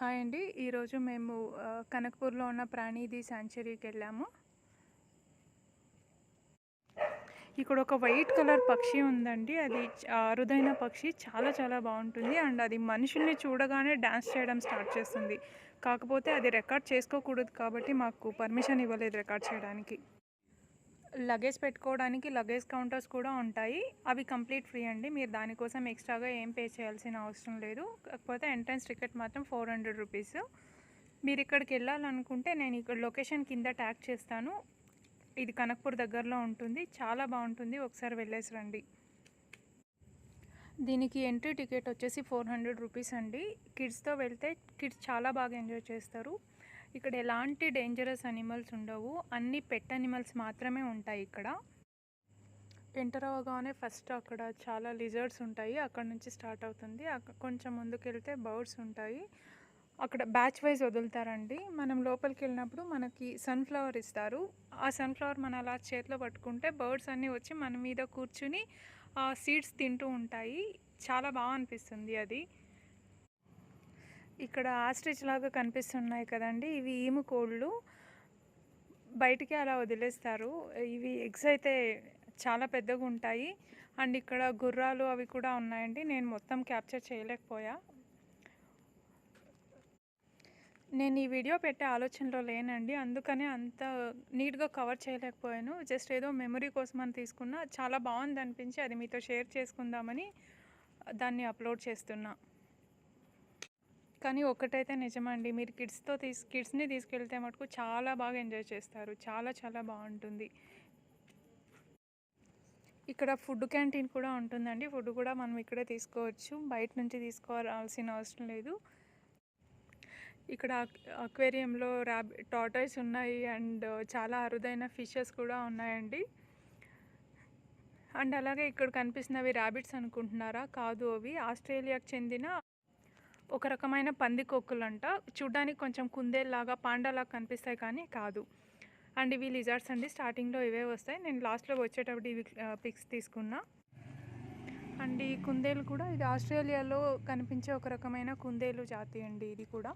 Hi అండి. ఈరోజు మేము కనకపూర్లో ఉన్న ప్రాణిది శాంక్చురీకి వెళ్ళాము. ఇక్కడ ఒక వైట్ కలర్ పక్షి ఉందండి. అది అరుదైన పక్షి, చాలా చాలా బాగుంటుంది. అండ్ అది మనుషుల్ని చూడగానే డ్యాన్స్ చేయడం స్టార్ట్ చేస్తుంది. కాకపోతే అది రికార్డ్ చేసుకోకూడదు కాబట్టి మాకు పర్మిషన్ ఇవ్వలేదు రికార్డ్ చేయడానికి. లగేజ్ పెట్టుకోవడానికి లగేజ్ కౌంటర్స్ కూడా ఉంటాయి. అవి కంప్లీట్ ఫ్రీ అండి. మీరు దానికోసం ఎక్స్ట్రాగా ఏం పే చేయాల్సిన అవసరం లేదు. కాకపోతే ఎంట్రన్స్ టికెట్ మాత్రం 400 రూపీస్. మీరు ఇక్కడికి వెళ్ళాలనుకుంటే నేను ఇక్కడ లొకేషన్ కింద ట్యాగ్ చేస్తాను. ఇది కనకపూర్ దగ్గరలో ఉంటుంది. చాలా బాగుంటుంది, ఒకసారి వెళ్ళేసి రండి. దీనికి ఎంట్రీ టికెట్ వచ్చేసి 400 రూపీస్ అండి. కిడ్స్తో వెళ్తే కిడ్స్ చాలా బాగా ఎంజాయ్ చేస్తారు. ఇక్కడ ఎలాంటి డేంజరస్ అనిమల్స్ ఉండవు, అన్ని పెట్ అనిమల్స్ మాత్రమే ఉంటాయి. ఇక్కడ ఎంటర్ అవ్వగానే ఫస్ట్ అక్కడ చాలా లిజర్డ్స్ ఉంటాయి, అక్కడ నుంచి స్టార్ట్ అవుతుంది. కొంచెం ముందుకు వెళ్తే బర్డ్స్ ఉంటాయి. అక్కడ బ్యాచ్ వైజ్ వదులుతారండి. మనం లోపలికి వెళ్ళినప్పుడు మనకి సన్ఫ్లవర్ ఇస్తారు. ఆ సన్ఫ్లవర్ మన అలా చేతిలో పట్టుకుంటే బర్డ్స్ అన్నీ వచ్చి మన మీద కూర్చుని సీడ్స్ తింటూ ఉంటాయి. చాలా బాగా అనిపిస్తుంది అది. ఇక్కడ ఆస్ట్రిచ్ లాగా కనిపిస్తున్నాయి కదండి, ఇవి ఈము కోళ్ళు. బయటికి అలా వదిలేస్తారు. ఇవి ఎగ్స్ అయితే చాలా పెద్దగా ఉంటాయి. అండ్ ఇక్కడ గుర్రాలు అవి కూడా ఉన్నాయండి. నేను మొత్తం క్యాప్చర్ చేయలేకపోయా. నేను ఈ వీడియో పెట్టే ఆలోచనలో లేనండి, అందుకనే అంత నీట్గా కవర్ చేయలేకపోయాను. జస్ట్ ఏదో మెమరీ కోసం అని తీసుకున్నా. చాలా బాగుంది అనిపించి అది మీతో షేర్ చేసుకుందామని దాన్ని అప్లోడ్ చేస్తున్నా. కానీ ఒకటైతే నిజమండి, మీరు కిడ్స్ని తీసుకెళ్తే మటుకు చాలా బాగా ఎంజాయ్ చేస్తారు. చాలా చాలా బాగుంటుంది. ఇక్కడ ఫుడ్ క్యాంటీన్ కూడా ఉంటుందండి. ఫుడ్ కూడా మనం ఇక్కడే తీసుకోవచ్చు, బయట నుంచి తీసుకోవాల్సిన అవసరం లేదు. ఇక్కడ అక్వేరియంలో టార్టాయిస్ ఉన్నాయి అండ్ చాలా అరుదైన ఫిషెస్ కూడా ఉన్నాయండి. అండ్ అలాగే ఇక్కడ కనిపిస్తున్నవి ర్యాబిట్స్ అనుకుంటున్నారా? కాదు, అవి ఆస్ట్రేలియాకు చెందిన ఒక రకమైన పందికొక్కులంట. చూడ్డానికి కొంచెం కుందేల్లాగా పాండాలాగా కనిపిస్తాయి కానీ కాదు. అండ్ ఇవి లిజార్డ్స్ అండి. స్టార్టింగ్లో ఇవే వస్తాయి, నేను లాస్ట్లో వచ్చేటప్పుడు ఇవి పిక్స్ తీసుకున్నా. అండ్ ఈ కుందేలు కూడా ఇది ఆస్ట్రేలియాలో కనిపించే ఒక రకమైన కుందేలు జాతి అండి ఇది కూడా.